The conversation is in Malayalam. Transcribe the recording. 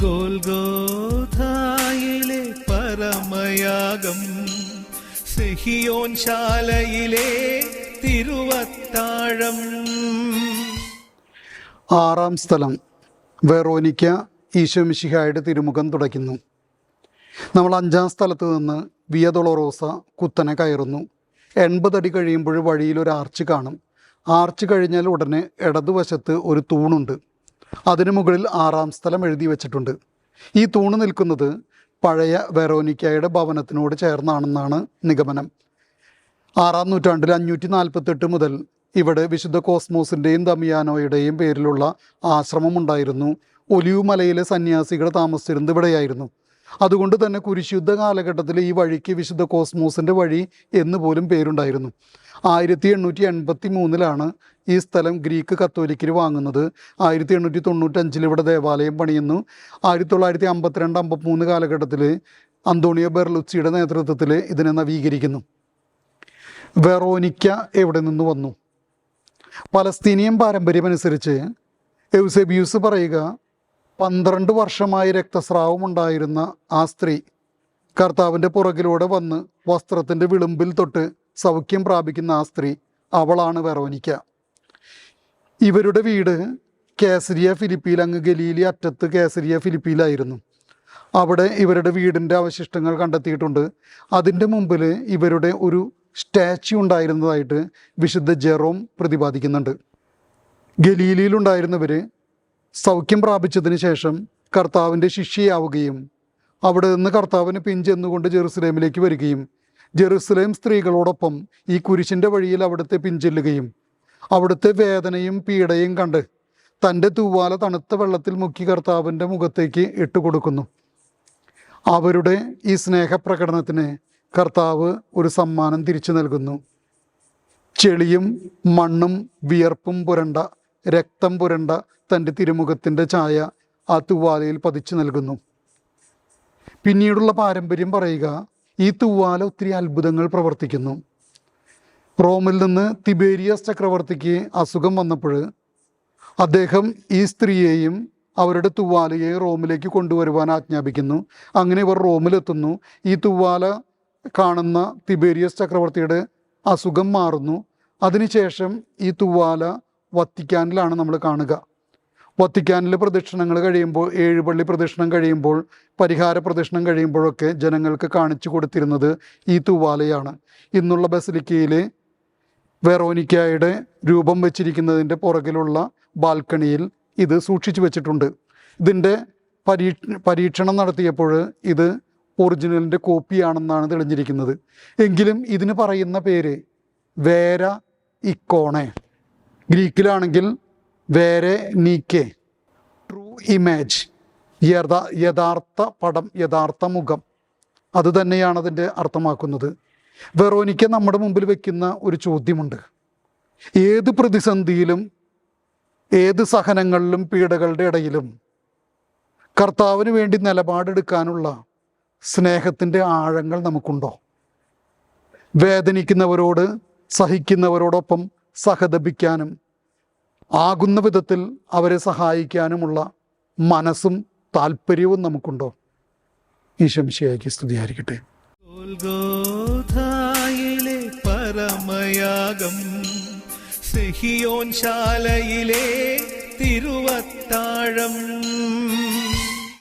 ഗോൽഗോഥായിലെ പരമയാഗം, സിഹിയോൻ ശാലയിലെ തിരുവത്താഴം. ആറാം സ്ഥലം വെറോനിക്ക ഈശോമിശിഹായുടെ തിരുമുഖം തുടയ്ക്കുന്നു. നമ്മൾ അഞ്ചാം സ്ഥലത്ത് നിന്ന് വിയ ഡൊളോറോസ കുത്തനെ കയറുന്നു. 80 അടി കഴിയുമ്പോൾ വഴിയിൽ ഒരു ആർച്ച് കാണും. ആർച്ച് കഴിഞ്ഞാൽ ഉടനെ ഇടതുവശത്ത് ഒരു തൂണുണ്ട്. അതിനു മുകളിൽ ആറാം സ്ഥലം എഴുതി വച്ചിട്ടുണ്ട്. ഈ തൂണ് നിൽക്കുന്നത് പഴയ വെറോനിക്കയുടെ ഭവനത്തിനോട് ചേർന്നാണെന്നാണ് നിഗമനം. 6-ാം നൂറ്റാണ്ടിൽ 548 മുതൽ ഇവിടെ വിശുദ്ധ കോസ്മോസിൻ്റെയും ദമിയാനോയുടെയും പേരിലുള്ള ആശ്രമമുണ്ടായിരുന്നു. ഒലിവ് മലയിലെ സന്യാസികൾ താമസിച്ചിരുന്നത് ഇവിടെയായിരുന്നു. അതുകൊണ്ട് തന്നെ കുരിശുദ്ധ കാലഘട്ടത്തിൽ ഈ വഴിക്ക് വിശുദ്ധ കോസ്മോസിൻ്റെ വഴി എന്ന് പോലും പേരുണ്ടായിരുന്നു. 1883 ഈ സ്ഥലം ഗ്രീക്ക് കത്തോലിക്കർ വാങ്ങുന്നത്. 1895 ഇവിടെ ദേവാലയം പണിയുന്നു. 1952-53 കാലഘട്ടത്തിൽ അന്തോണിയോ ബെർലുച്ചിയുടെ നേതൃത്വത്തിൽ ഇതിനെ നവീകരിക്കുന്നു. വെറോനിക്ക എവിടെ നിന്ന് വന്നു? പലസ്തീനിയൻ പാരമ്പര്യമനുസരിച്ച് എവ്സേബിയൂസ് പറയുക, 12 വർഷമായി രക്തസ്രാവമുണ്ടായിരുന്ന ആ സ്ത്രീ കർത്താവിൻ്റെ പുറകിലൂടെ വന്ന് വസ്ത്രത്തിൻ്റെ വിളുമ്പിൽ തൊട്ട് സൗഖ്യം പ്രാപിക്കുന്ന ആ സ്ത്രീ, അവളാണ് വെറോനിക്ക. ഇവരുടെ വീട് കാസരിയ ഫിലിപ്പിയിൽ, അങ്ങ് ഗലീലി അറ്റത്ത് കാസരിയ ഫിലിപ്പിയിലായിരുന്നു. അവിടെ ഇവരുടെ വീടിൻ്റെ അവശിഷ്ടങ്ങൾ കണ്ടെത്തിയിട്ടുണ്ട്. അതിൻ്റെ മുമ്പിൽ ഇവരുടെ ഒരു സ്റ്റാച്യു ഉണ്ടായിരുന്നതായിട്ട് വിശുദ്ധ ജെറോം പ്രതിപാദിക്കുന്നുണ്ട്. ഗലീലിയിലുണ്ടായിരുന്നവർ സൗഖ്യം പ്രാപിച്ചതിന് ശേഷം കർത്താവിൻ്റെ ശിഷ്യയാവുകയും അവിടെ നിന്ന് കർത്താവിന് പിഞ്ചെന്നുകൊണ്ട് ജെറുസലേമിലേക്ക് വരികയും ജെറുസലേം സ്ത്രീകളോടൊപ്പം ഈ കുരിശിൻ്റെ വഴിയിൽ അവിടുത്തെ പിഞ്ചെല്ലുകയും അവിടുത്തെ വേദനയും പീഡയും കണ്ട് തൻ്റെ തൂവാല തണുത്ത വെള്ളത്തിൽ മുക്കി കർത്താവിൻ്റെ മുഖത്തേക്ക് ഇട്ടുകൊടുക്കുന്നു. അവരുടെ ഈ സ്നേഹപ്രകടനത്തിന് കർത്താവ് ഒരു സമ്മാനം തിരിച്ചു നൽകുന്നു. ചെളിയും മണ്ണും വിയർപ്പും പുരണ്ട, രക്തം പുരണ്ട തൻ്റെ തിരുമുഖത്തിൻ്റെ ഛായ ആ തൂവാലയിൽ പതിച്ചു നൽകുന്നു. പിന്നീടുള്ള പാരമ്പര്യം പറയുക, ഈ തൂവാല ഒത്തിരി അത്ഭുതങ്ങൾ പ്രവർത്തിക്കുന്നു. റോമിൽ നിന്ന് തിബേരിയസ് ചക്രവർത്തിക്ക് അസുഖം വന്നപ്പോൾ അദ്ദേഹം ഈ സ്ത്രീയെയും അവരുടെ തൂവാലയെ റോമിലേക്ക് കൊണ്ടുവരുവാൻ ആജ്ഞാപിക്കുന്നു. അങ്ങനെ ഇവർ റോമിലെത്തുന്നു. ഈ തൂവാല കാണുന്ന തിബേരിയസ് ചക്രവർത്തിയുടെ അസുഖം മാറുന്നു. അതിനുശേഷം ഈ തൂവാല വത്തിക്കാനിലാണ് നമ്മൾ കാണുക. വത്തിക്കാനിലെ പ്രദക്ഷിണങ്ങൾ കഴിയുമ്പോൾ, 7 പള്ളി പ്രദക്ഷിണം കഴിയുമ്പോൾ, പരിഹാര പ്രദക്ഷിണം കഴിയുമ്പോഴൊക്കെ ജനങ്ങൾക്ക് കാണിച്ചു കൊടുത്തിരുന്നത് ഈ തൂവാലയാണ്. ഇന്നുള്ള ബസിലിക്കയിൽ വെറോനിക്കയുടെ രൂപം വെച്ചിരിക്കുന്നതിൻ്റെ പുറകിലുള്ള ബാൽക്കണിയിൽ ഇത് സൂക്ഷിച്ചു വെച്ചിട്ടുണ്ട്. ഇതിൻ്റെ പരീക്ഷണം നടത്തിയപ്പോൾ ഇത് ഒറിജിനലിൻ്റെ കോപ്പിയാണെന്നാണ് തെളിഞ്ഞിരിക്കുന്നത്. എങ്കിലും ഇതിന് പറയുന്ന പേര് വേര ഇക്കോണെ, ഗ്രീക്കിലാണെങ്കിൽ വേരെ നീക്കെ, ട്രൂ ഇമേജ്, യഥാർത്ഥ പടം, യഥാർത്ഥ മുഖം. അത് തന്നെയാണ് അതിൻ്റെ അർത്ഥമാക്കുന്നത്. വെറോനിക്ക നമ്മുടെ മുമ്പിൽ വയ്ക്കുന്ന ഒരു ചോദ്യമുണ്ട്. ഏത് പ്രതിസന്ധിയിലും, ഏത് സഹനങ്ങളിലും, പീഡകളുടെ ഇടയിലും കർത്താവിന് വേണ്ടി നിലപാടെടുക്കാനുള്ള സ്നേഹത്തിൻ്റെ ആഴങ്ങൾ നമുക്കുണ്ടോ? വേദനിക്കുന്നവരോട്, സഹിക്കുന്നവരോടൊപ്പം സഹതപിക്കാനും ആകുന്ന വിധത്തിൽ അവരെ സഹായിക്കാനുമുള്ള മനസ്സും താല്പര്യവും നമുക്കുണ്ടോ? ഈശോമിശിഹായ്ക്ക് സ്തുതിയായിരിക്കട്ടെ. ഗോൽഗോഥായിലെ പരമയാഗം, സിഹിയോൻ ശാലയിലെ തിരുവത്താഴം.